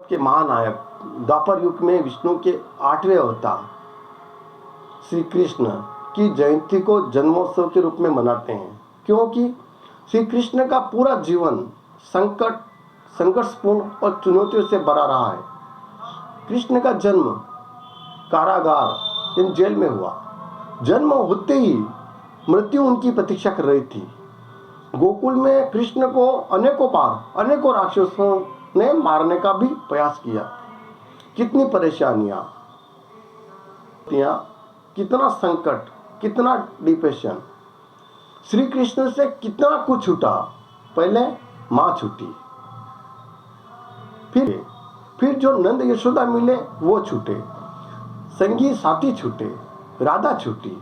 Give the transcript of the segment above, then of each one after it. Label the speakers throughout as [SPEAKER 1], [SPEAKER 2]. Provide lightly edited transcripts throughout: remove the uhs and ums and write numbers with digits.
[SPEAKER 1] के महानायक द्वापर युग में विष्णु के 8वें अवतार श्री कृष्ण की जयंती को जन्मोत्सव के रूप में मनाते हैं, क्योंकि श्री कृष्ण का पूरा जीवन संघर्षपूर्ण और चुनौतियों से भरा रहा है। कृष्ण का जन्म कारागार जेल में हुआ। जन्म होते ही मृत्यु उनकी प्रतीक्षा कर रही थी। गोकुल में कृष्ण को अनेकों राक्षसों ने मारने का भी प्रयास किया। कितनी परेशानियां, कितना संकट, कितना डिप्रेशन। श्री कृष्ण से कितना कुछ छूटा। पहले मां छूटी, फिर जो नंद यशोदा मिले वो छूटे, संगी साथी छूटे, राधा छूटी,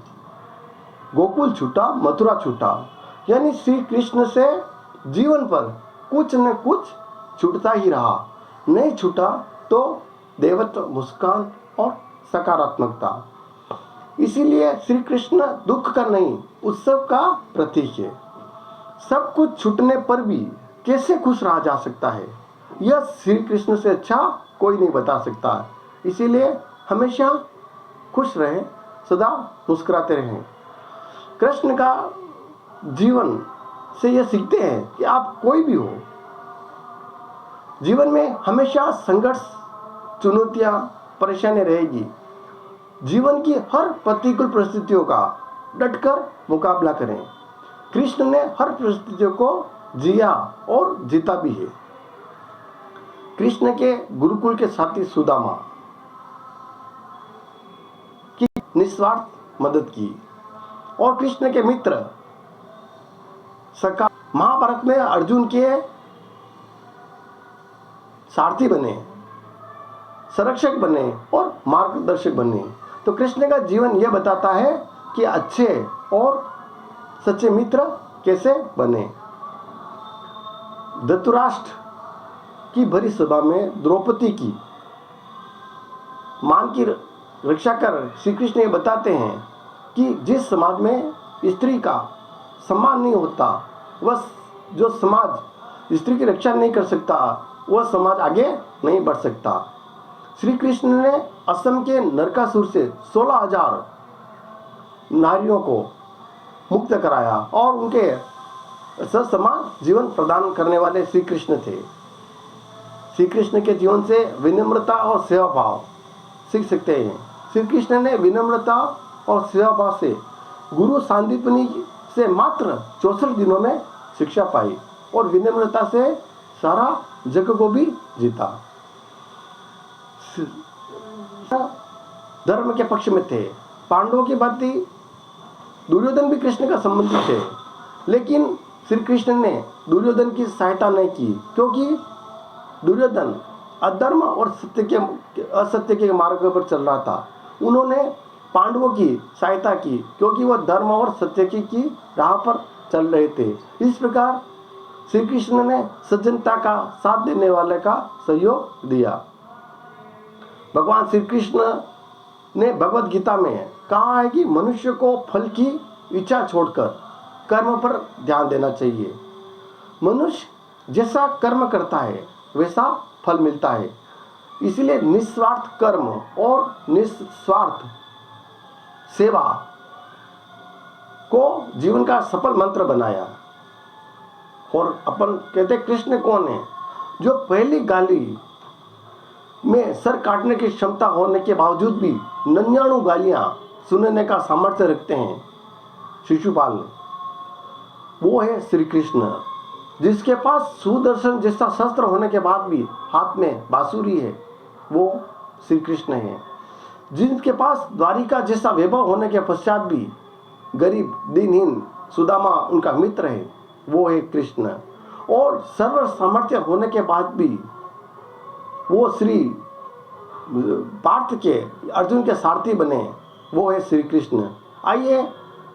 [SPEAKER 1] गोकुल छूटा, मथुरा छूटा। यानी श्री कृष्ण से जीवन पर कुछ न कुछ छूटता ही रहा। नहीं छूटा तो देवत्व, मुस्कान और सकारात्मकता। इसीलिए श्री कृष्ण दुख का नहीं, उत्सव का प्रतीक है। सब कुछ छूटने पर भी कैसे खुश रहा जा सकता है, यह श्री कृष्ण से अच्छा कोई नहीं बता सकता। इसीलिए हमेशा खुश रहें, सदा मुस्कुराते रहें। कृष्ण का जीवन से यह सीखते हैं कि आप कोई भी हो, जीवन में हमेशा संघर्ष, चुनौतियां, परेशानी रहेगी। जीवन की हर प्रतिकूल परिस्थितियों का डटकर मुकाबला करें। कृष्ण ने हर परिस्थितियों को जिया और जीता भी है। कृष्ण के गुरुकुल के साथी सुदामा की निस्वार्थ मदद की और कृष्ण के मित्र सका महाभारत में अर्जुन के सारथी बने, संरक्षक बने और मार्गदर्शक बने। तो कृष्ण का जीवन यह बताता है कि अच्छे और सच्चे मित्र कैसे बने। धृतराष्ट्र की भरी सभा में द्रौपदी की मान की रक्षा कर श्री कृष्ण ये बताते हैं कि जिस समाज में स्त्री का सम्मान नहीं होता, वह जो समाज स्त्री की रक्षा नहीं कर सकता, वह समाज आगे नहीं बढ़ सकता। श्री कृष्ण ने असम के नरकासुर से 16,000 नारियों को मुक्त कराया और उनके समान जीवन प्रदान करने वाले श्री कृष्ण थे। श्री कृष्ण के जीवन से विनम्रता और सेवा भाव सीख सकते हैं। श्री कृष्ण ने विनम्रता और सेवा भाव से गुरु सांदीपनी से मात्र 64 दिनों में शिक्षा पाई और विनम्रता से सारा जग को भी जीता। धर्म के पक्ष में थे। पांडवों की भांति दुर्योधन भी कृष्ण का संबंधी थे, लेकिन श्री कृष्ण ने दुर्योधन की सहायता नहीं की, क्योंकि दुर्योधन अधर्म और असत्य के मार्ग पर चल रहा था। उन्होंने पांडवों की सहायता की, क्योंकि वह धर्म और सत्य की राह पर चल रहे थे। इस प्रकार श्री कृष्ण ने सज्जनता का साथ देने वाले का सहयोग दिया। भगवान श्री कृष्ण ने भगवत गीता में कहा है कि मनुष्य को फल की इच्छा छोड़कर कर्म पर ध्यान देना चाहिए। मनुष्य जैसा कर्म करता है वैसा फल मिलता है। इसलिए निस्वार्थ कर्म और निस्वार्थ सेवा को जीवन का सफल मंत्र बनाया। और अपन कहते कृष्ण कौन है? जो पहली गाली में सर काटने की क्षमता होने के बावजूद भी 99 गालियां सुनने का सामर्थ्य रखते हैं, शिशुपाल। वो है श्री कृष्ण, जिसके पास सुदर्शन जैसा शस्त्र होने के बाद भी हाथ में बांसुरी है, वो श्री कृष्ण है। जिनके पास द्वारिका जैसा वैभव होने के पश्चात भी गरीब दीनहीन सुदामा उनका मित्र है, वो है कृष्ण। और सर्व सामर्थ्य होने के बाद भी वो श्री पार्थ के अर्जुन के सारथी बने, वो है श्री कृष्ण। आइए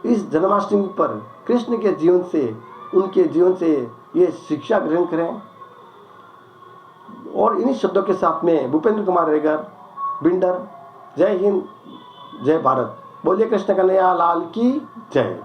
[SPEAKER 1] इस जन्माष्टमी पर कृष्ण के जीवन से, उनके जीवन से ये शिक्षा ग्रहण करें। और इन्हीं शब्दों के साथ में भूपेंद्र कुमार रेगर, बिंडर। जय हिंद, जय भारत। बोलिए कृष्ण कन्हैया लाल की जय।